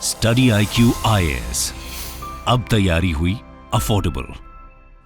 Study IQ IAS, अब तैयारी हुई अफोर्डेबल।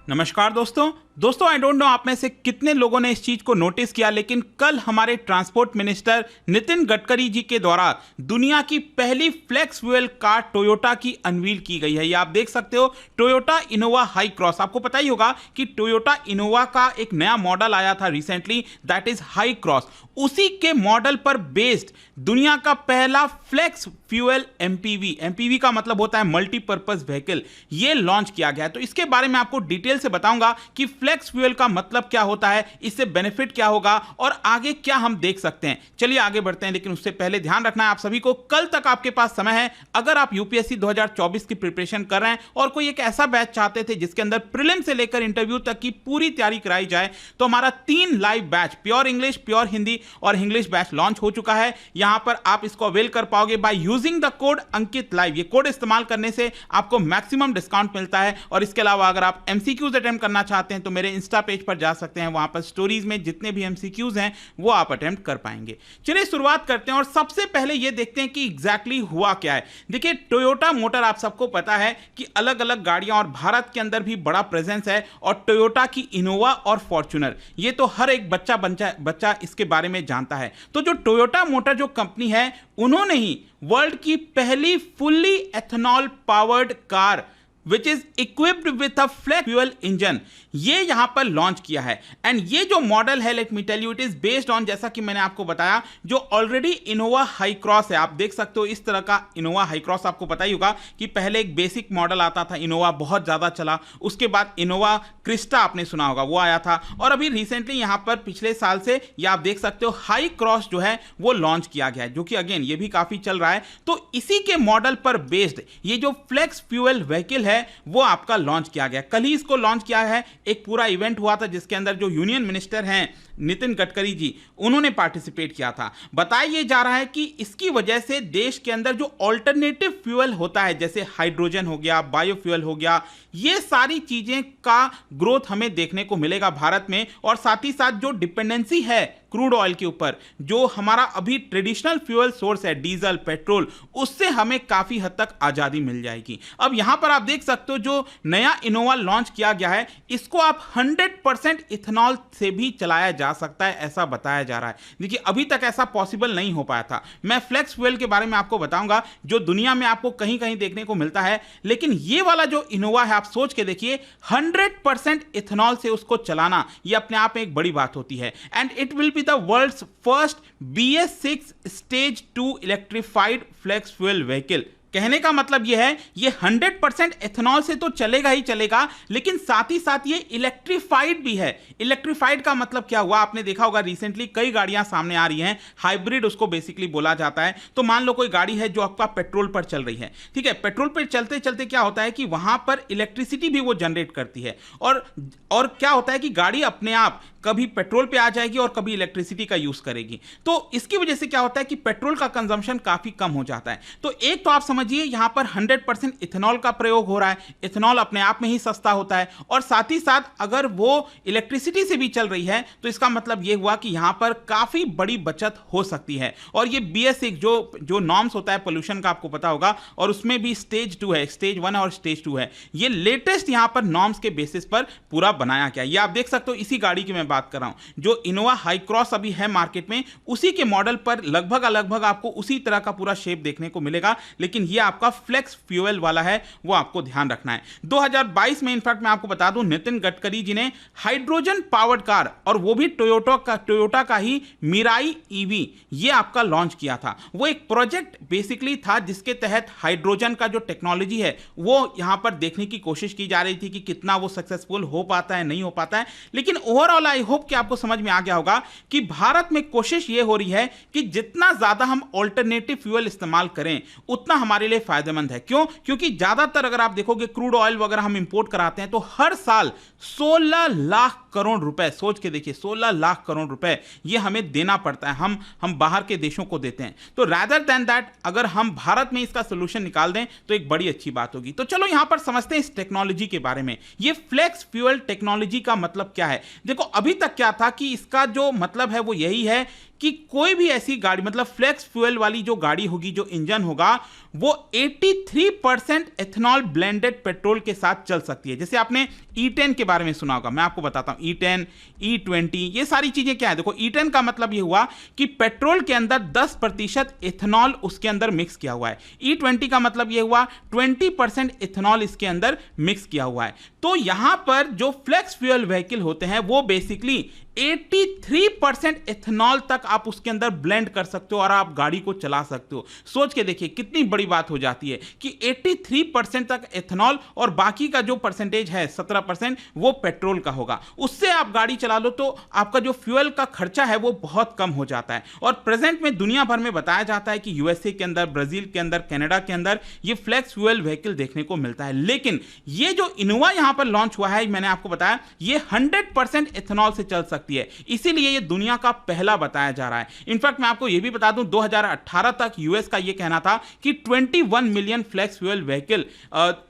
नमस्कार दोस्तों आई डोंट नो आप में से कितने लोगों ने इस चीज को नोटिस किया, लेकिन कल हमारे ट्रांसपोर्ट मिनिस्टर नितिन गडकरी जी के द्वारा दुनिया की पहली फ्लेक्स फ्यूल कार टोयोटा की अनवील की गई है। ये आप देख सकते हो, टोयोटा इनोवा हाई क्रॉस। आपको पता ही होगा कि टोयोटा इनोवा का एक नया मॉडल आया था recently, that is high cross. उसी के मॉडल पर बेस्ड दुनिया का पहला फ्लेक्स फ्यूल एमपीवी का मतलब होता है मल्टीपर्पज व्हीकल, ये लॉन्च किया गया है। तो इसके बारे में आपको डिटेल से बताऊंगा कि फ्लेक्स फ्यूल का मतलब क्या होता है, इससे बेनिफिट क्या होगा और आगे क्या हम देख सकते हैं। चलिए आगे बढ़ते हैं, लेकिन उससे पहले ध्यान रखना है आप सभी को, कल तक आपके पास समय है। अगर आप यूपीएससी 2024 की प्रिपरेशन कर रहे हैं और कोई एक ऐसा बैच चाहते थे जिसके अंदर प्रीलिम से लेकर इंटरव्यू तक की पूरी तैयारी कराई जाए, तो हमारा 3 live batch pure English, pure Hindi और इंग्लिश बैच लॉन्च हो चुका है। यहां पर आप इसको अवेल कर पाओगे by using the code Ankit live. ये कोड इस्तेमाल करने से आपको मैक्सिमम डिस्काउंट मिलता है। और इसके अलावा अगर आप एमसीक्यूज अटेम्प्ट करना चाहते हैं तो मेरे इंस्टा पेज पर जा सकते हैं, वहां पर स्टोरीज में जितने भी एमसीक्यूज हैं वो आप अटेम्प्ट कर पाएंगे। चलिए शुरुआत करते हैं और सबसे पहले ये देखते हैं कि एग्जैक्टली हुआ क्या है। देखिए, टोयोटा मोटर आप सबको पता है कि अलग अलग गाड़ियां और भारत के अंदर भी बड़ा प्रेजेंस है, और टोयोटा की इनोवा और फॉर्च्यूनर, ये तो हर एक बच्चा इसके बारे में जानता है। तो जो टोयोटा मोटर जो कंपनी है, उन्होंने ही वर्ल्ड की पहली fully ethanol powered car which is equipped with a flex fuel engine, ये यहां पर लॉन्च किया है। एंड ये जो मॉडल है, let me tell you, it is based on, जैसा कि मैंने आपको बताया, जो ऑलरेडी इनोवा हाई क्रॉस है। आप देख सकते हो इस तरह का इनोवा हाई क्रॉस। आपको पता ही होगा कि पहले एक बेसिक मॉडल आता था, इनोवा बहुत ज्यादा चला, उसके बाद इनोवा क्रिस्टा आपने सुना होगा, वो आया था, और अभी रिसेंटली यहां पर पिछले साल से ये आप देख सकते हो हाई क्रॉस जो है वो लॉन्च किया गया है, जो कि अगेन ये भी काफी चल रहा है। तो इसी के मॉडल पर बेस्ड ये जो फ्लेक्स फ्यूल व्हीकल है वो आपका लॉन्च किया गया। कल ही इसको लॉन्च किया है। एक पूरा इवेंट हुआ था जिसके अंदर जो यूनियन मिनिस्टर हैं नितिन गडकरी जी, उन्होंने पार्टिसिपेट किया था। बताया ये जा रहा है कि इसकी वजह से देश के अंदर जो ऑल्टरनेटिव फ्यूल होता है, जैसे हाइड्रोजन हो गया, बायोफ्यूल हो गया, ये सारी चीजें का ग्रोथ हमें देखने को मिलेगा भारत में। और साथ ही साथ जो डिपेंडेंसी है क्रूड ऑयल के ऊपर, जो हमारा अभी ट्रेडिशनल फ्यूल सोर्स है डीजल पेट्रोल, उससे हमें काफी हद तक आजादी मिल जाएगी। अब यहां पर आप देख सकते हो जो नया इनोवा लॉन्च किया गया है, इसको आप 100% इथेनॉल से भी चलाया जा सकता है, ऐसा बताया जा रहा है। देखिए, अभी तक ऐसा पॉसिबल नहीं हो पाया था। मैं फ्लेक्स फ्यूल के बारे में आपको बताऊंगा, जो दुनिया में आपको कहीं कहीं देखने को मिलता है, लेकिन ये वाला जो इनोवा है, आप सोच के देखिए, 100% इथेनॉल से उसको चलाना, ये अपने आप में एक बड़ी बात होती है। And it will be the world's first BS6 stage 2 electrified flex fuel vehicle. कहने का मतलब यह है, ये 100% एथेनॉल से तो चलेगा ही चलेगा, लेकिन साथ ही साथ ये इलेक्ट्रिफाइड भी है। इलेक्ट्रिफाइड का मतलब क्या हुआ, आपने देखा होगा रिसेंटली कई गाड़ियां सामने आ रही हैं, हाइब्रिड उसको बेसिकली बोला जाता है। तो मान लो कोई गाड़ी है जो आपका पेट्रोल पर चल रही है, ठीक है, पेट्रोल पर चलते चलते क्या होता है कि वहां पर इलेक्ट्रिसिटी भी वो जनरेट करती है, और क्या होता है कि गाड़ी अपने आप कभी पेट्रोल पे आ जाएगी और कभी इलेक्ट्रिसिटी का यूज करेगी। तो इसकी वजह से क्या होता है कि पेट्रोल का कंजम्पशन काफी कम हो जाता है। तो एक तो आप समझिए यहां पर 100% इथेनॉल का प्रयोग हो रहा है। इथेनॉल अपने आप में ही सस्ता होता है, और साथ ही साथ अगर वो इलेक्ट्रिसिटी से भी चल रही है तो इसका मतलब यह हुआ कि यहां पर काफी बड़ी बचत हो सकती है। और ये BS6 जो नॉर्म्स होता है पोल्यूशन का, आपको पता होगा, और उसमें भी स्टेज 2 है, स्टेज 1 और स्टेज 2 है। ये लेटेस्ट यहां पर नॉर्म्स के बेसिस पर पूरा बनाया गया। ये आप देख सकते हो, इसी गाड़ी की मैं बात कर रहा हूं, जो इनोवा हाई क्रॉस अभी है मार्केट में, उसी के मॉडल पर लगभग आपको उसी तरह का पूरा शेप देखने को मिलेगा। लेकिन यह आपका फ्लेक्स फ्यूल वाला है, वो आपको ध्यान रखना है। 2022 में इनफैक्ट मैं आपको बता दूं, नितिन गडकरी जी ने हाइड्रोजन पावर्ड कार, और वो भी टोयोटा का ही मिराई EV, ये आपका लॉन्च किया था। वो एक प्रोजेक्ट बेसिकली था जिसके तहत हाइड्रोजन का जो टेक्नोलॉजी है वो यहां पर देखने की कोशिश की जा रही थी कि कितना वो सक्सेसफुल हो पाता है, नहीं हो पाता है। लेकिन ओवरऑल आई होप कि आपको समझ में आ गया होगा कि भारत में कोशिश ये हो रही है कि जितना ज्यादा हम ऑल्टरनेटिव फ्यूल इस्तेमाल करें उतना हमारे लिए फायदेमंद है। क्यों? क्योंकि ज्यादातर अगर आप देखोगे क्रूड ऑयल वगैरह हम इंपोर्ट कराते हैं तो हर साल 16 लाख करोड़ रुपए, सोच के देखिए 16 लाख करोड़ रुपए ये हमें देना पड़ता है, हम बाहर के देशों को देते हैं। तो रैदर देन दैट अगर हम भारत में इसका सोल्यूशन निकाल दें तो एक बड़ी अच्छी बात होगी। तो चलो यहां पर समझते हैं इस टेक्नोलॉजी के बारे में। ये फ्लेक्स फ्यूल टेक्नोलॉजी का मतलब क्या है? देखो अभी तक क्या था कि इसका जो मतलब है वो यही है कि कोई भी ऐसी गाड़ी, मतलब फ्लेक्स फ्यूल वाली जो गाड़ी होगी, जो इंजन होगा, वो 83% एथेनॉल ब्लेंडेड पेट्रोल के साथ चल सकती है। जैसे आपने E10 के बारे में सुना होगा, मैं आपको बताता हूं E10, E20, ये सारी चीजें क्या है। देखो E10 का मतलब ये हुआ कि पेट्रोल के अंदर 10% एथेनॉल उसके अंदर मिक्स किया हुआ है। E20 का मतलब ये हुआ 20% एथेनॉल इसके अंदर मिक्स किया हुआ है। तो यहां पर जो फ्लेक्स फ्यूल व्हीकल होते हैं वो बेसिकली 83% एथेनॉल तक आप उसके अंदर ब्लेंड कर सकते हो और आप गाड़ी को चला सकते हो। सोच के देखिए कितनी बड़ी बात हो जाती है कि 83% तक एथेनॉल और बाकी का जो परसेंटेज है 17% वो पेट्रोल का होगा। उससे आप गाड़ी चला लो तो आपका जो फ्यूल का खर्चा है वो बहुत कम हो जाता है। और प्रेजेंट में दुनिया भर में बताया जाता है कि यूएसए के अंदर, ब्राजील के अंदर, कनाडा के अंदर ये फ्लेक्स फ्यूल व्हीकल देखने को मिलता है। लेकिन ये जो इनोवा यहां पर लॉन्च हुआ है, मैंने आपको बताया ये 100% एथेनॉल से चल सकती है, इसीलिए ये दुनिया का पहला बताया जा रहा है। इनफैक्ट मैं आपको ये भी बता दूं 2018 तक यूएस का ये कहना था कि 21 million flex fuel vehicle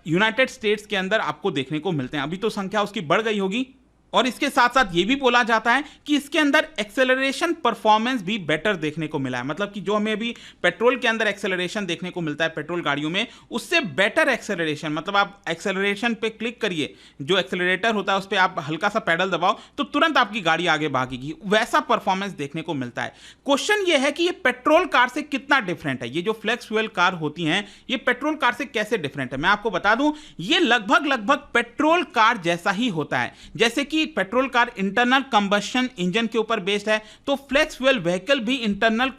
United States के अंदर आपको देखने को मिलते हैं। अभी तो संख्या उसकी बढ़ गई होगी। और इसके साथ साथ ये भी बोला जाता है कि इसके अंदर एक्सेलरेशन परफॉर्मेंस भी बेटर देखने को मिला है। मतलब कि जो हमें अभी पेट्रोल के अंदर एक्सेलरेशन देखने को मिलता है पेट्रोल गाड़ियों में, उससे बेटर एक्सेलरेशन, मतलब आप एक्सेलरेशन पे क्लिक करिए, जो एक्सेलरेटर होता है उस पर आप हल्का सा पैडल दबाओ तो तुरंत आपकी गाड़ी आगे भागेगी, वैसा परफॉर्मेंस देखने को मिलता है। क्वेश्चन ये है कि ये पेट्रोल कार से कितना डिफरेंट है। ये जो फ्लेक्स फ्यूल कार होती हैं ये पेट्रोल कार से कैसे डिफरेंट है, मैं आपको बता दूं ये लगभग पेट्रोल कार जैसा ही होता है। जैसे कि petrol car internal combustion engine के ऊपर बेस्ड है, तो फ्लेक्स फ्यूल व्हीकल भी इंटरनल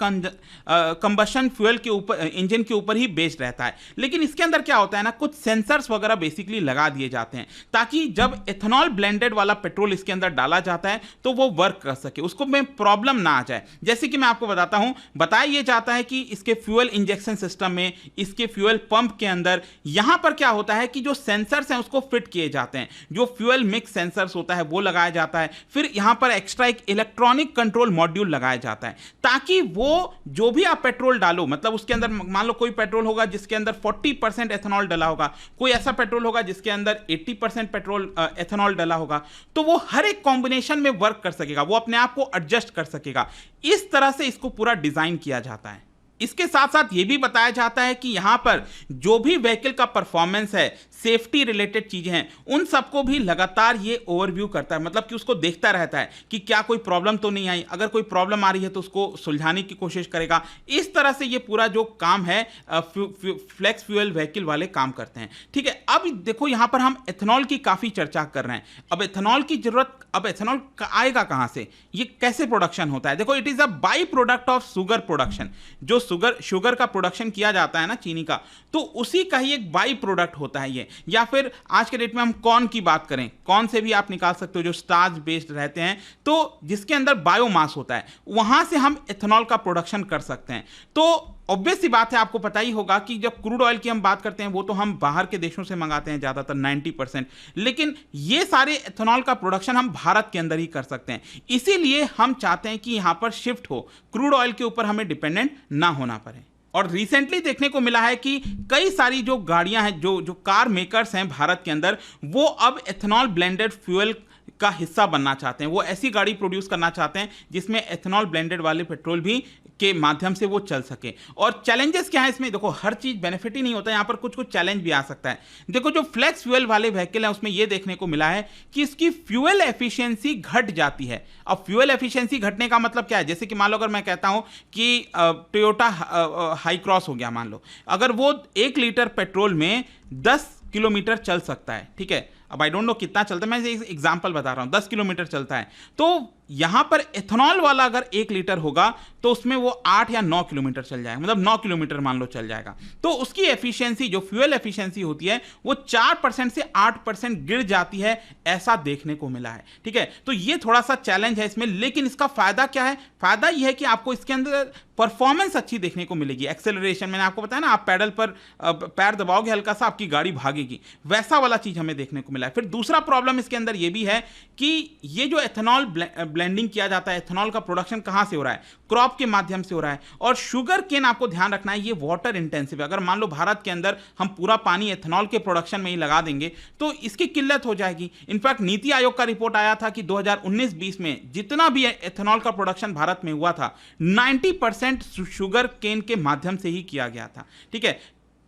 कंबशन फ्यूल के ऊपर, इंजन के ऊपर ही बेस्ड रहता है। लेकिन इसके अंदर क्या होता है ना, कुछ सेंसर्स वगैरह बेसिकली लगा दिए जाते हैं ताकि जब एथेनॉल ब्लेंडेड वाला पेट्रोल इसके अंदर डाला जाता है तो वो वर्क कर सके, उसको में प्रॉब्लम ना आ जाए। जैसे कि मैं आपको बताता हूं, बताया यह जाता है कि इसके फ्यूल इंजेक्शन सिस्टम में, इसके फ्यूल पंप के अंदर यहां पर क्या होता है कि जो सेंसर्स हैं उसको फिट किए जाते हैं। जो फ्यूल मिक्स सेंसर्स होता है वो लगाया जाता है, फिर यहां पर एक्स्ट्रा एक इलेक्ट्रॉनिक कंट्रोल मॉड्यूल लगाया जाता है ताकि वो जो भी आप पेट्रोल डालो, मतलब उसके अंदर मान लो कोई पेट्रोल होगा जिसके अंदर 40% एथेनॉल डला होगा, कोई ऐसा पेट्रोल होगा जिसके अंदर 80% पेट्रोल एथेनॉल डला होगा, तो वो हर एक कॉम्बिनेशन में वर्क कर सकेगा, वो अपने आप को एडजस्ट कर सकेगा। इस तरह से इसको पूरा डिजाइन किया जाता है। इसके साथ साथ ये भी बताया जाता है कि यहां पर जो भी व्हीकल का परफॉर्मेंस है, सेफ्टी रिलेटेड चीजें हैं, उन सबको भी लगातार ये ओवरव्यू करता है। मतलब कि उसको देखता रहता है कि क्या कोई प्रॉब्लम तो नहीं आई, अगर कोई प्रॉब्लम आ रही है तो उसको सुलझाने की कोशिश करेगा। इस तरह से ये पूरा जो काम है फ्लेक्स फ्यूल व्हीकल वाले काम करते हैं। ठीक है, अब देखो यहां पर हम एथेनॉल की काफी चर्चा कर रहे हैं। अब एथेनॉल की जरूरत, अब एथेनॉल आएगा कहां से, ये कैसे प्रोडक्शन होता है? देखो it is a by product of sugar production. जो शुगर का प्रोडक्शन किया जाता है ना, चीनी का, तो उसी का ही एक बाई प्रोडक्ट होता है ये। या फिर आज के डेट में हम कॉर्न की बात करें, कॉर्न से भी आप निकाल सकते हो जो स्टार्च बेस्ड रहते हैं, तो जिसके अंदर बायोमास होता है, वहां से हम एथेनॉल का प्रोडक्शन कर सकते हैं। तो ऑब्वियस सी बात है, आपको पता ही होगा कि जब क्रूड ऑयल की हम बात करते हैं वो तो हम बाहर के देशों से मंगाते हैं ज़्यादातर 90%, लेकिन ये सारे एथेनॉल का प्रोडक्शन हम भारत के अंदर ही कर सकते हैं। इसीलिए हम चाहते हैं कि यहाँ पर शिफ्ट हो, क्रूड ऑयल के ऊपर हमें डिपेंडेंट ना होना पड़े। और रिसेंटली देखने को मिला है कि कई सारी जो गाड़ियां हैं, जो कार मेकर्स हैं भारत के अंदर, वो अब एथेनॉल ब्लेंडेड फ्यूल का हिस्सा बनना चाहते हैं। वो ऐसी गाड़ी प्रोड्यूस करना चाहते हैं जिसमें एथेनॉल ब्लेंडेड वाले पेट्रोल भी के माध्यम से वो चल सके। और चैलेंजेस क्या है इसमें? देखो हर चीज बेनिफिट ही नहीं होता, यहाँ पर कुछ कुछ चैलेंज भी आ सकता है। देखो जो फ्लेक्स फ्यूल वाले व्हीकल हैं उसमें ये देखने को मिला है कि इसकी फ्यूल एफिशिएंसी घट जाती है। अब फ्यूल एफिशिएंसी घटने का मतलब क्या है? जैसे कि मान लो अगर मैं कहता हूं कि टोयोटा हाई क्रॉस हो गया, मान लो अगर वो 1 लीटर पेट्रोल में 10 किलोमीटर चल सकता है, ठीक है, अब आई डोंट नो कितना चलता है, मैं एग्जांपल बता रहा हूं, 10 किलोमीटर चलता है, तो यहां पर एथेनॉल वाला अगर 1 लीटर होगा तो उसमें वो 8 या 9 किलोमीटर चल जाएगा, मतलब 9 किलोमीटर मान लो चल जाएगा। तो उसकी एफिशिएंसी, जो फ्यूल एफिशिएंसी होती है, वो 4% से 8% गिर जाती है, ऐसा देखने को मिला है। ठीक है, तो ये थोड़ा सा चैलेंज है इसमें, लेकिन इसका फायदा क्या है? फायदा यह है कि आपको इसके अंदर परफॉर्मेंस अच्छी देखने को मिलेगी। एक्सेलरेशन मैंने आपको बताया ना, आप पैडल पर पैर दबाओगे हल्का सा, आपकी गाड़ी भागेगी, वैसा वाला चीज हमें देखने को मिला। है। फिर दूसरा प्रॉब्लम इसके अंदर ये भी है कि ये जो एथेनॉल ब्लेंडिंग किया जाता है, एथेनॉल का प्रोडक्शन कहाँ से हो रहा है? क्रॉप के माध्यम से हो रहा है। और शुगर केन आपको ध्यान रखना है, ये वाटर इंटेंसिव है। अगर मान लो भारत के अंदर हम पूरा पानी एथेनॉल के प्रोडक्शन में ही लगा देंगे तो इसकी किल्लत हो जाएगी। इनफैक्ट नीति आयोग का रिपोर्ट आया था कि 2019-20 में जितना भी एथेनॉल का प्रोडक्शन भारत में हुआ था 90% शुगर केन के माध्यम से ही किया गया था। ठीक है,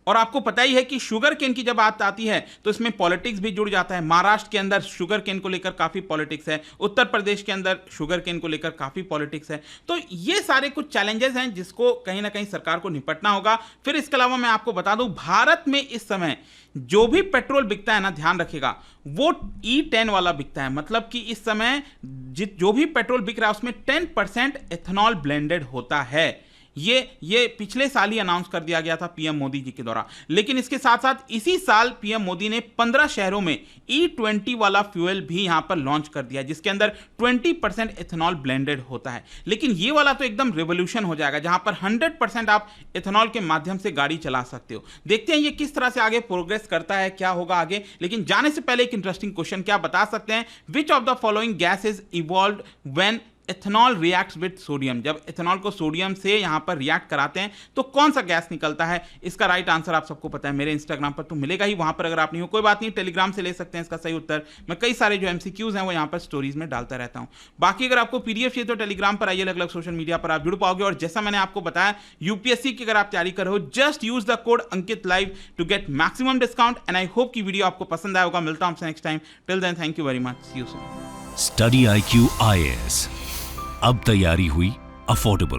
और आपको पता ही है कि शुगर केन की जब बात आती है तो इसमें पॉलिटिक्स भी जुड़ जाता है। महाराष्ट्र के अंदर शुगर केन को लेकर काफ़ी पॉलिटिक्स है, उत्तर प्रदेश के अंदर शुगर केन को लेकर काफ़ी पॉलिटिक्स है। तो ये सारे कुछ चैलेंजेस हैं जिसको कहीं ना कहीं सरकार को निपटना होगा। फिर इसके अलावा मैं आपको बता दूं, भारत में इस समय जो भी पेट्रोल बिकता है ना, ध्यान रखिएगा, वो E10 वाला बिकता है। मतलब कि इस समय जो भी पेट्रोल बिक रहा है उसमें 10% एथेनॉल ब्लेंडेड होता है। ये पिछले साल ही अनाउंस कर दिया गया था पीएम मोदी जी के द्वारा। लेकिन इसके साथ साथ इसी साल पीएम मोदी ने 15 शहरों में E20 वाला फ्यूल भी यहां पर लॉन्च कर दिया, जिसके अंदर 20% एथेनॉल ब्लेंडेड होता है। लेकिन ये वाला तो एकदम रेवोल्यूशन हो जाएगा, जहां पर 100% आप एथेनॉल के माध्यम से गाड़ी चला सकते हो। देखते हैं ये किस तरह से आगे प्रोग्रेस करता है, क्या होगा आगे। लेकिन जाने से पहले एक इंटरेस्टिंग क्वेश्चन, क्या बता सकते हैं which of the following gas is evolved when ethanol reacts with sodium? जब एथेनॉल को सोडियम से यहां पर रिएक्ट कराते हैं तो कौन सा गैस निकलता है? इसका राइट आंसर आप सबको पता है, मेरे इंस्टाग्राम पर तो मिलेगा ही। वहां पर अगर आप नहीं हो कोई बात नहीं, टेलीग्राम से ले सकते हैं इसका सही उत्तर। मैं कई सारे जो एमसीक्यूज हैं वो यहां पर स्टोरीज में डालता रहता हूं। बाकी अगर आपको पीडीएफ चाहिए तो टेलीग्राम पर आइए, अलग अलग सोशल मीडिया पर आप जुड़ पाओगे। और जैसा मैंने आपको बताया, यूपीएससी की अगर आप तैयारी कर रहे हो, just use the code Ankit live to get maximum discount. And I hope की वीडियो आपको पसंद आया होगा। मिलता हूं आपसे next time. Till then, thank you very much, see you soon. Study IQ IAS, अब तैयारी हुई अफोर्डेबल।